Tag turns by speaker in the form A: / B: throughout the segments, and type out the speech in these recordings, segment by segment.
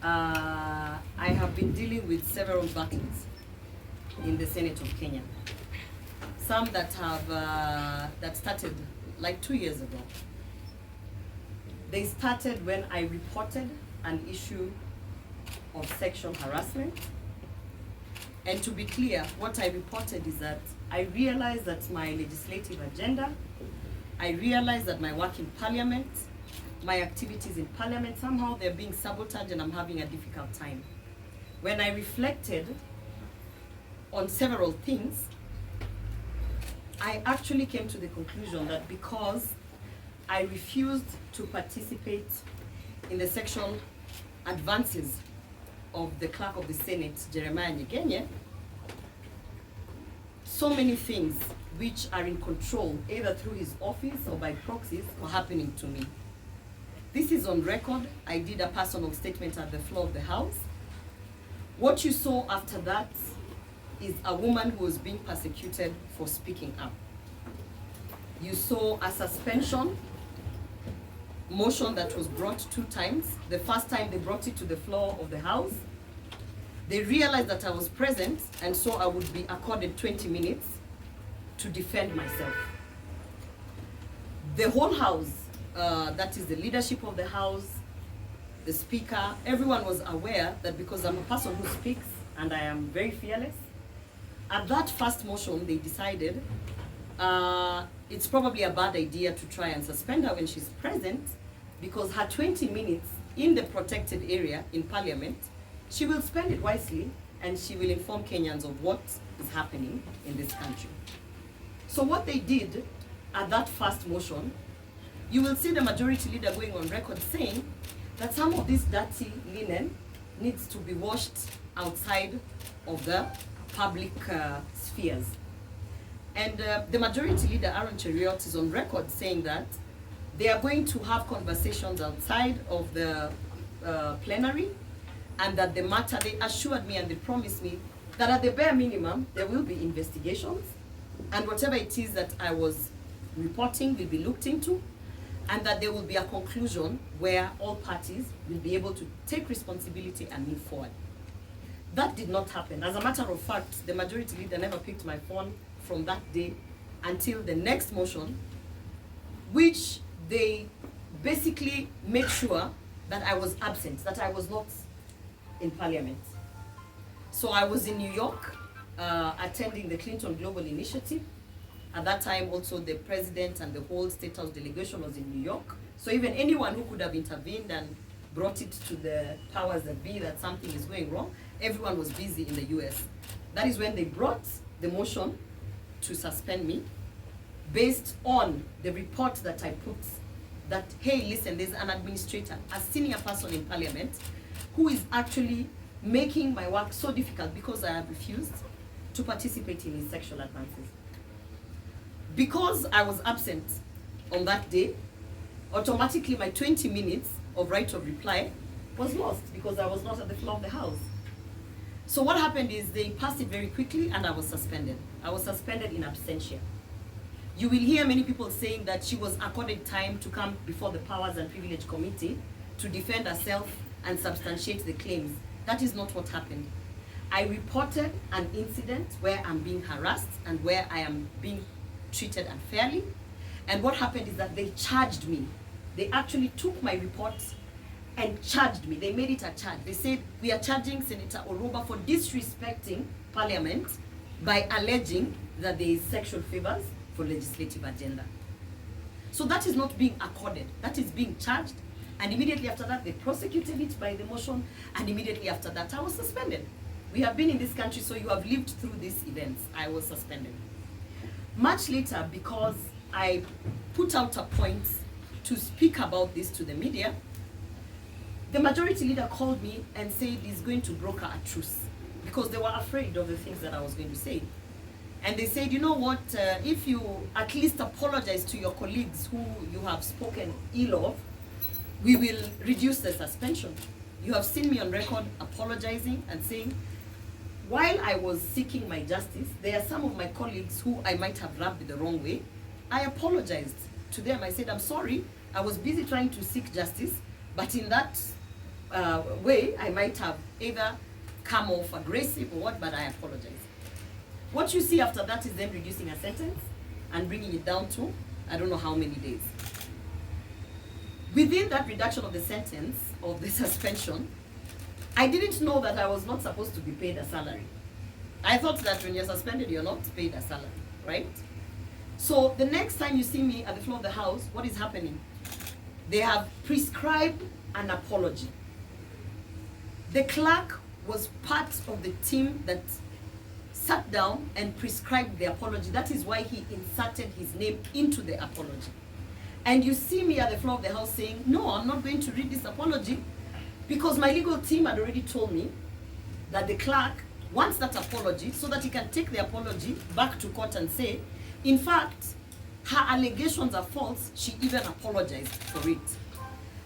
A: I have been dealing with several battles in the Senate of Kenya. Some that have that started like 2 years ago. They started when I reported an issue of sexual harassment. And to be clear, what I reported is that I realized that my legislative agenda, I realized that my work in parliament, my activities in parliament, somehow they're being sabotaged and I'm having a difficult time. When I reflected on several things, I actually came to the conclusion that because I refused to participate in the sexual advances of the clerk of the Senate, Jeremiah Nyegenye, so many things which are in control, either through his office or by proxies, were happening to me. This is on record. I did a personal statement at the floor of the House. What you saw after that is a woman who was being persecuted for speaking up. You saw a suspension motion that was brought 2 times. The first time they brought it to the floor of the House, they realized that I was present, and so I would be accorded 20 minutes to defend myself. The whole House, that is the leadership of the House, the Speaker, everyone was aware that because I'm a person who speaks and I am very fearless, at that first motion they decided it's probably a bad idea to try and suspend her when she's present, because her 20 minutes in the protected area in Parliament, she will spend it wisely and she will inform Kenyans of what is happening in this country. So what they did at that first motion, you will see the majority leader going on record saying that some of this dirty linen needs to be washed outside of the public spheres. And the majority leader, Aaron Cheriot, is on record saying that they are going to have conversations outside of the plenary, and that the matter, they assured me and they promised me that at the bare minimum, there will be investigations, and whatever it is that I was reporting will be looked into, and that there will be a conclusion where all parties will be able to take responsibility and move forward. That did not happen. As a matter of fact, the majority leader never picked my phone from that day until the next motion, which they basically made sure that I was absent, that I was not in Parliament. So I was in New York attending the Clinton Global Initiative. At that time also the president and the whole State House delegation was in New York. So even anyone who could have intervened and brought it to the powers that be that something is going wrong, everyone was busy in the US. That is when they brought the motion to suspend me based on the report that I put that, hey, listen, there's an administrator, a senior person in Parliament, who is actually making my work so difficult because I have refused to participate in his sexual advances. Because I was absent on that day, automatically my 20 minutes of right of reply was lost because I was not at the floor of the House. So what happened is they passed it very quickly and I was suspended. I was suspended in absentia. You will hear many people saying that she was accorded time to come before the Powers and Privilege Committee to defend herself and substantiate the claims. That is not what happened. I reported an incident where I'm being harassed and where I am being treated unfairly. And what happened is that they charged me. They actually took my report and charged me. They made it a charge. They said, we are charging Senator Orwoba for disrespecting Parliament by alleging that there is sexual favors for legislative agenda. So that is not being accorded. That is being charged. And immediately after that, they prosecuted it by the motion. And immediately after that, I was suspended. We have been in this country, so you have lived through these events. I was suspended. Much later, because I put out a point to speak about this to the media, the majority leader called me and said he's going to broker a truce because they were afraid of the things that I was going to say. And they said, you know what, if you at least apologize to your colleagues who you have spoken ill of, we will reduce the suspension. You have seen me on record apologizing and saying, while I was seeking my justice, there are some of my colleagues who I might have rubbed the wrong way. I apologized to them. I said, I'm sorry, I was busy trying to seek justice, but in that way, I might have either come off aggressive or what, but I apologize. What you see after that is them reducing a sentence and bringing it down to, I don't know how many days. Within that reduction of the sentence, of the suspension, I didn't know that I was not supposed to be paid a salary. I thought that when you're suspended, you're not paid a salary, right? So the next time you see me at the floor of the House, what is happening? They have prescribed an apology. The clerk was part of the team that sat down and prescribed the apology. That is why he inserted his name into the apology. And you see me at the floor of the House saying, no, I'm not going to read this apology, because my legal team had already told me that the clerk wants that apology so that he can take the apology back to court and say, in fact, her allegations are false, she even apologized for it.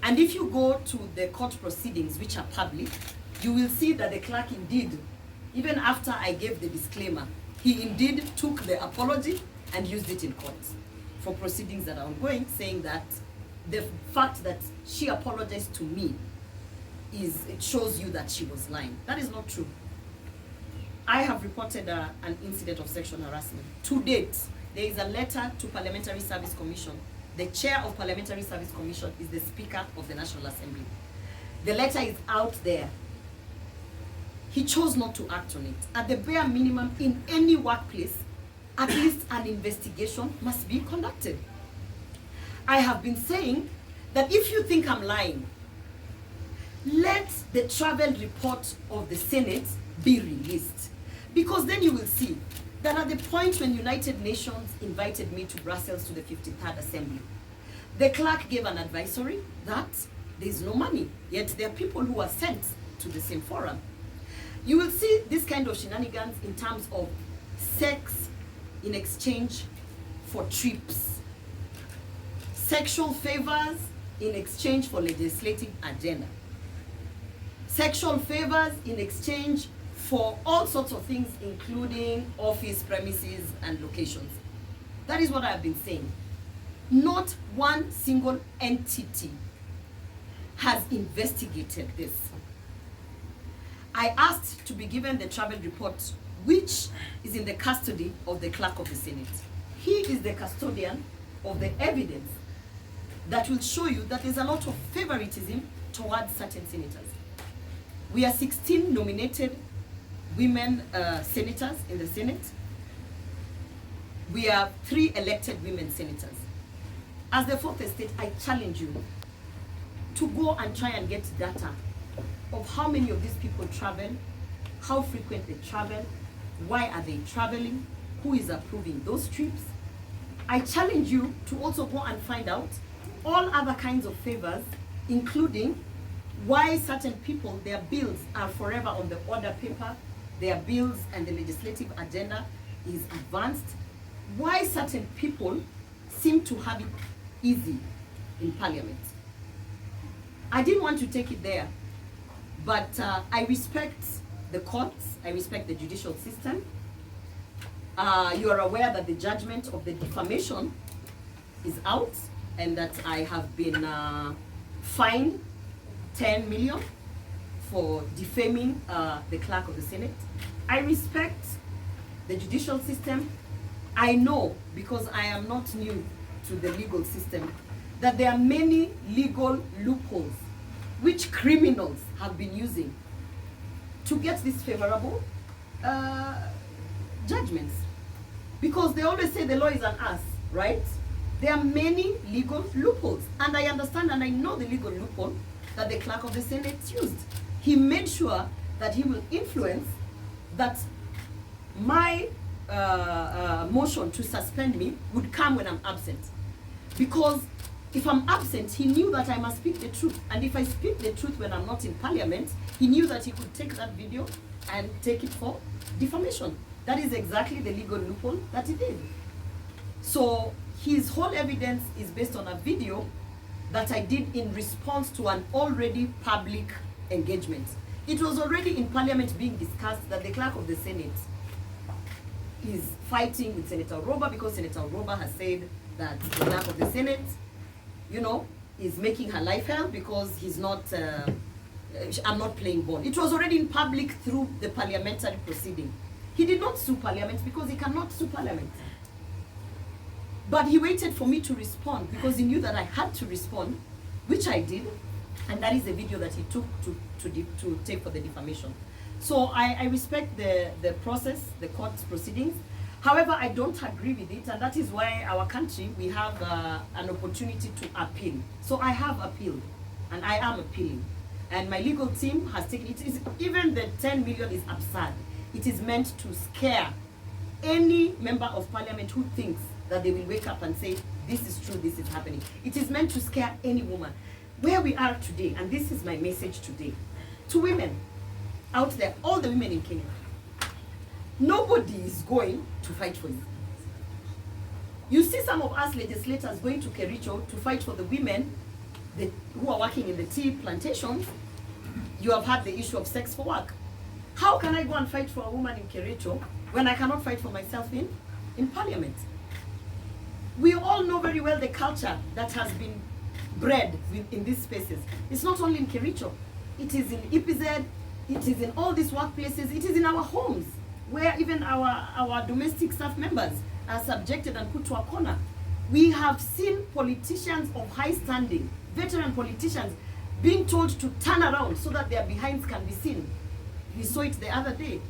A: And if you go to the court proceedings, which are public, you will see that the clerk indeed, even after I gave the disclaimer, he indeed took the apology and used it in court for proceedings that are ongoing, saying that the fact that she apologized to me it shows you that she was lying. That is not true. I have reported an incident of sexual harassment. To date, there is a letter to Parliamentary Service Commission. The chair of Parliamentary Service Commission is the Speaker of the National Assembly. The letter is out there. He chose not to act on it. At the bare minimum, in any workplace, at least an investigation must be conducted. I have been saying that if you think I'm lying, let the travel report of the Senate be released. Because then you will see that at the point when United Nations invited me to Brussels to the 53rd Assembly, the clerk gave an advisory that there is no money, yet there are people who are sent to the same forum. You will see this kind of shenanigans in terms of sex in exchange for trips, sexual favors in exchange for legislative agenda, sexual favors in exchange for all sorts of things, including office premises and locations. That is what I have been saying. Not one single entity has investigated this. I asked to be given the travel report, which is in the custody of the clerk of the Senate. He is the custodian of the evidence that will show you that there's a lot of favoritism towards certain senators. We are 16 nominated women senators in the Senate. We are 3 elected women senators. As the fourth estate, I challenge you to go and try and get data of how many of these people travel, how frequent they travel, why are they traveling, who is approving those trips. I challenge you to also go and find out all other kinds of favors, including why certain people, their bills are forever on the order paper, their bills and the legislative agenda is advanced, why certain people seem to have it easy in Parliament. I didn't want to take it there, but I respect the courts, I respect the judicial system. You are aware that the judgment of the defamation is out and that I have been fined 10 million for defaming the clerk of the Senate. I respect the judicial system. I know, because I am not new to the legal system, that there are many legal loopholes which criminals have been using to get these favorable judgments. Because they always say the law is on us, right? There are many legal loopholes. And I understand and I know the legal loophole that the clerk of the Senate used. He made sure that he will influence that my motion to suspend me would come when I'm absent. Because if I'm absent, he knew that I must speak the truth. And if I speak the truth when I'm not in Parliament, he knew that he could take that video and take it for defamation. That is exactly the legal loophole that he did. So his whole evidence is based on a video that I did in response to an already public engagement. It was already in Parliament being discussed that the clerk of the Senate is fighting with Senator Orwoba because Senator Orwoba has said that the clerk of the Senate, you know, is making her life hell because he's not I'm not playing ball. It was already in public through the parliamentary proceeding. He did not sue Parliament because he cannot sue Parliament. But he waited for me to respond because he knew that I had to respond, which I did. And that is the video that he took to take for the defamation. So I respect the process, the court proceedings. However, I don't agree with it, and that is why our country, we have an opportunity to appeal. So I have appealed, and I am appealing. And my legal team has taken it. Even the 10 million is absurd. It is meant to scare any member of parliament who thinks that they will wake up and say, this is true, this is happening. It is meant to scare any woman. Where we are today, and this is my message today, to women out there, all the women in Kenya, nobody is going to fight for you. You see some of us legislators going to Kericho to fight for the women who are working in the tea plantations. You have had the issue of sex for work. How can I go and fight for a woman in Kericho when I cannot fight for myself in parliament? We all know very well the culture that has been bred in these spaces. It's not only in Kericho. It is in EPZ, it is in all these workplaces, it is in our homes, where even our domestic staff members are subjected and put to a corner. We have seen politicians of high standing, veteran politicians, being told to turn around so that their behinds can be seen. We saw it the other day.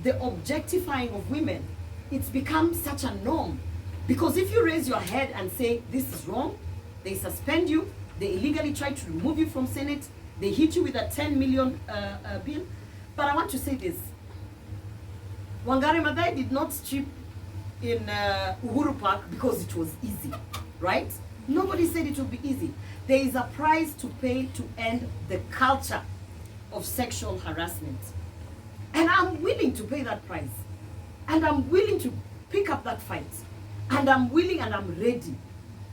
A: The objectifying of women, it's become such a norm. Because if you raise your head and say, this is wrong, they suspend you, they illegally try to remove you from Senate, they hit you with a 10 million bill. But I want to say this. Wangari Maathai did not strip in Uhuru Park because it was easy, right? Nobody said it would be easy. There is a price to pay to end the culture of sexual harassment. And I'm willing to pay that price. And I'm willing to pick up that fight. And I'm willing and I'm ready.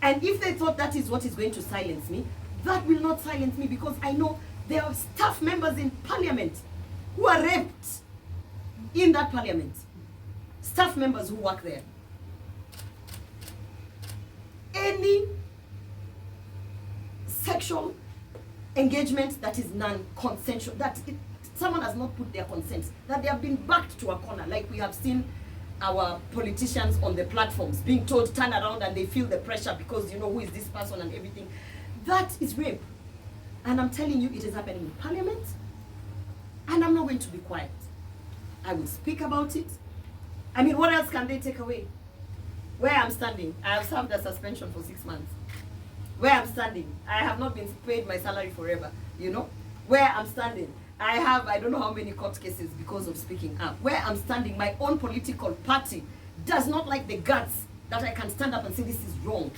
A: And if they thought that is what is going to silence me, that will not silence me, because I know there are staff members in parliament who are raped in that parliament. Staff members who work there. Any sexual engagement that is non-consensual, someone has not put their consent, that they have been backed to a corner, like we have seen our politicians on the platforms being told turn around, and they feel the pressure because you know who is this person and everything. That is rape. And I'm telling you, it is happening in parliament, and I'm not going to be quiet. I will speak about it. I mean, what else can they take away? Where I'm standing, I have served a suspension for 6 months. Where I'm standing, I have not been paid my salary forever, you know? Where I'm standing, I have, I don't know how many court cases because of speaking up. Where I'm standing, my own political party does not like the guts that I can stand up and say this is wrong.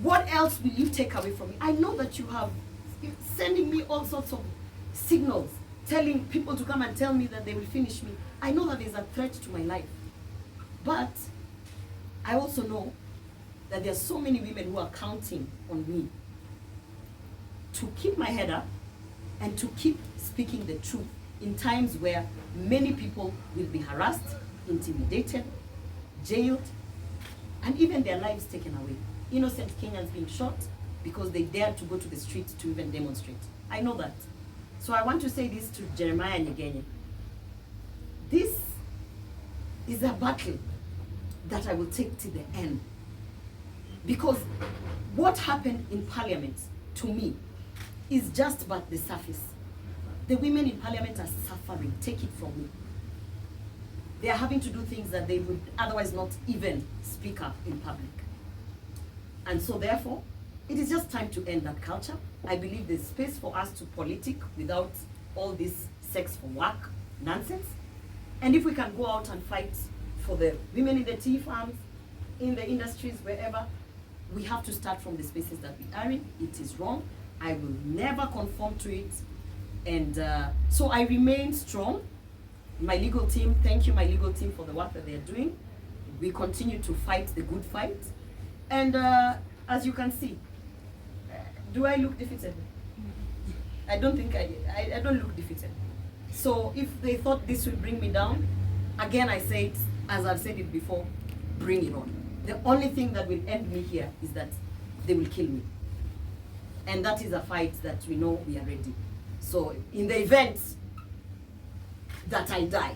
A: What else will you take away from me? I know that you have sending me all sorts of signals, telling people to come and tell me that they will finish me. I know that there's a threat to my life. But I also know that there are so many women who are counting on me to keep my head up and to keep speaking the truth in times where many people will be harassed, intimidated, jailed, and even their lives taken away. Innocent Kenyans being shot because they dared to go to the street to even demonstrate. I know that. So I want to say this to Jeremiah Nyegenye. This is a battle that I will take to the end. Because what happened in parliament, to me, is just but the surface. The women in parliament are suffering, take it from me. They are having to do things that they would otherwise not even speak up in public. And so therefore, it is just time to end that culture. I believe there's space for us to politic without all this sex for work nonsense. And if we can go out and fight for the women in the tea farms, in the industries, wherever, we have to start from the spaces that we are in. It is wrong. I will never conform to it. And so I remain strong. My legal team, thank you, my legal team, for the work that they're doing. We continue to fight the good fight. And as you can see, do I look defeated? I don't think I don't look defeated. So if they thought this would bring me down, again I say it, as I've said it before, bring it on. The only thing that will end me here is that they will kill me. And that is a fight that we know we are ready. So in the event that I die,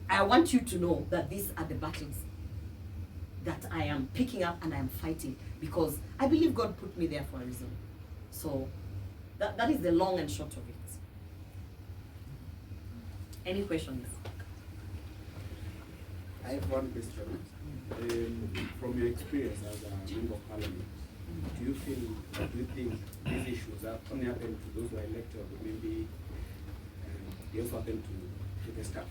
A: I want you to know that these are the battles that I am picking up and I am fighting, because I believe God put me there for a reason. So that is the long and short of it. Any questions?
B: I have one question. From your experience as a member of parliament, do you think these issues only happen to those who are elected, or maybe they also happen to the staff?